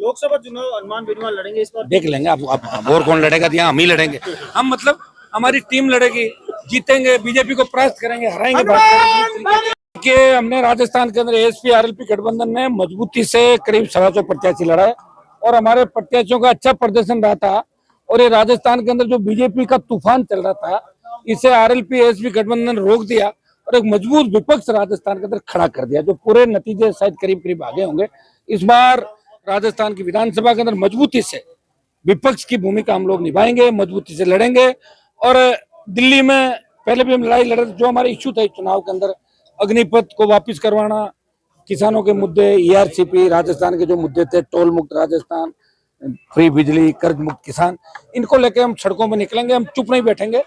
लोकसभा चुनाव अनुमान बेनीवाल लड़ेंगे इस बार। देख लेंगे अब और कौन लड़ेगा, तो यहाँ हम ही लड़ेंगे। हम मतलब हमारी टीम लड़ेगी, जीतेंगे, बीजेपी को परास्त करेंगे, हराएंगे। कि हमने राजस्थान के अंदर एएसपी आरएलपी गठबंधन ने मजबूती से करीब 125 प्रत्याशी लड़ाए और हमारे प्रत्याशियों का अच्छा प्रदर्शन रहा था। और ये राजस्थान के अंदर जो बीजेपी का तूफान चल रहा था, इसे आरएलपी एएसपी गठबंधन ने रोक दिया और एक मजबूत विपक्ष राजस्थान के अंदर खड़ा कर दिया, जो पूरे नतीजे शायद करीब करीब आगे होंगे। इस बार राजस्थान की विधानसभा के अंदर मजबूती से विपक्ष की भूमिका हम लोग निभाएंगे, मजबूती से लड़ेंगे। और दिल्ली में पहले भी हम लड़ाई लड़ रहे, जो हमारे इश्यू थे चुनाव के अंदर, अग्निपथ को वापस करवाना, किसानों के मुद्दे, ईआरसीपी, राजस्थान के जो मुद्दे थे, टोल मुक्त राजस्थान, फ्री बिजली, कर्ज मुक्त किसान, इनको लेके हम सड़कों में निकलेंगे। हम चुप नहीं बैठेंगे।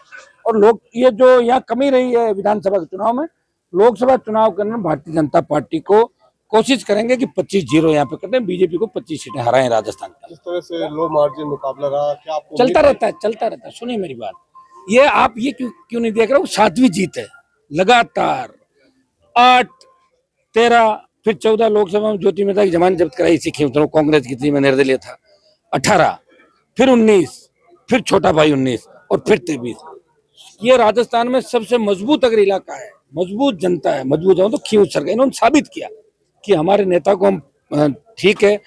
और लोग ये जो यहाँ कमी रही है विधानसभा के चुनाव में, लोकसभा चुनाव के अंदर भारतीय जनता पार्टी को कोशिश करेंगे कि 25-0 यहाँ पे करते हैं, बीजेपी को 25 सीटें हराएं राजस्थान का। जिस तरह से लो मार्जिन मुकाबला रहा, क्या आपको चलता रहता है। सुनिए मेरी बात, ये आप ये क्यों नहीं देख रहे हो? 7वीं जीत है लगातार। 8, 13, फिर 14 लोकसभा में ज्योति मेहता की जमानत जब्त कराई थी, कांग्रेस की थी, मैं निर्दलीय था। 18, फिर 19, फिर छोटा भाई 19 और फिर 23। ये राजस्थान में सबसे मजबूत अगर इलाका है, मजबूत जनता है, मजबूत तो खींच सर गए। इन्होंने साबित किया कि हमारे नेता को हम ठीक है,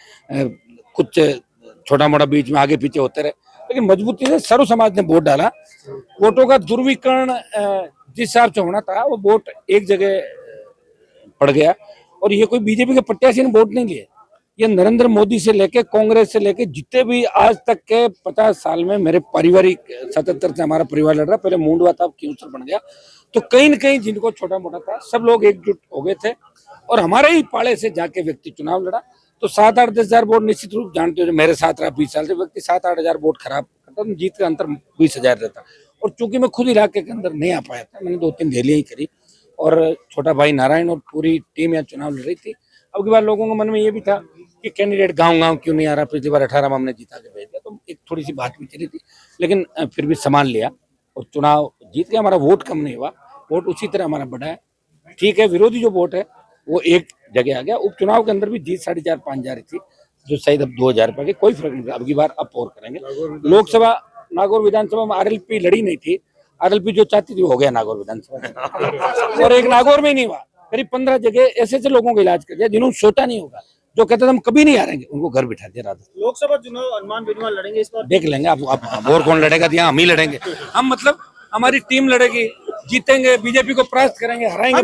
कुछ छोटा मोटा बीच में आगे पीछे होते रहे, लेकिन मजबूती से सर्व समाज ने वोट डाला। वोटों का दुर्विकरण जिस हिसाब से होना था, वो वोट एक जगह पड़ गया। और ये कोई बीजेपी के प्रत्याशी ने वोट नहीं लिए, ये नरेंद्र मोदी से लेके, कांग्रेस से लेके, जितने भी आज तक के 50 साल में मेरे पारिवारिक 77 से हमारा परिवार लड़ रहा, पहले मूंडवा था, अब क्योंसर बन गया, तो कहीं न कहीं जिनको छोटा मोटा था, सब लोग एकजुट हो गए थे और हमारे ही पाले से जाके व्यक्ति चुनाव लड़ा। तो 7-8, 10 हजार वोट निश्चित रूप जानते हो, मेरे साथ रहा 20 साल से, व्यक्ति 7-8 हजार वोट खराब करता, जीत का अंतर 20 हजार रहता। और चूंकि मैं खुद इलाके के अंदर नहीं आ पाया था, मैंने 2-3 रैलियां ही करी और छोटा भाई नारायण और पूरी टीम यहाँ चुनाव लड़ रही थी। अब की बार लोगों के मन में ये भी था कि कैंडिडेट गांव क्यों नहीं आ रहा, पिछली बार 18 में हमने जीता के भेज दिया, तो एक थोड़ी सी बात भी चली थी, लेकिन फिर भी संभाल लिया और चुनाव जीत के। हमारा वोट कम नहीं हुआ, वोट उसी तरह हमारा बढ़ा है। ठीक है, विरोधी जो वोट है वो एक जगह आ गया। उपचुनाव के अंदर भी जीत 4.5-5 हजार थी, जो शायद अब 2,000 रुपए की, कोई फर्क नहीं। अब की बार अप और करेंगे। लोकसभा नागौर विधानसभा में आरएलपी लड़ी नहीं थी, आरएलपी जो चाहती थी हो गया नागौर विधानसभा और एक नागौर में ही नहीं हुआ, करीब 15 जगह ऐसे लोगों का इलाज कर दिया जिन्होंने सोचा नहीं होगा, जो कहते थे हम कभी नहीं हारेंगे, उनको घर बिठा दिया राजस्थान। लोकसभा चुनाव अनुमान बेनीवाल लड़ेंगे इस बार। देख लेंगे अब और कौन लड़ेगा, तो यहाँ हम ही लड़ेंगे। हम मतलब हमारी टीम लड़ेगी, जीतेंगे, बीजेपी को परास्त करेंगे, हराएंगे।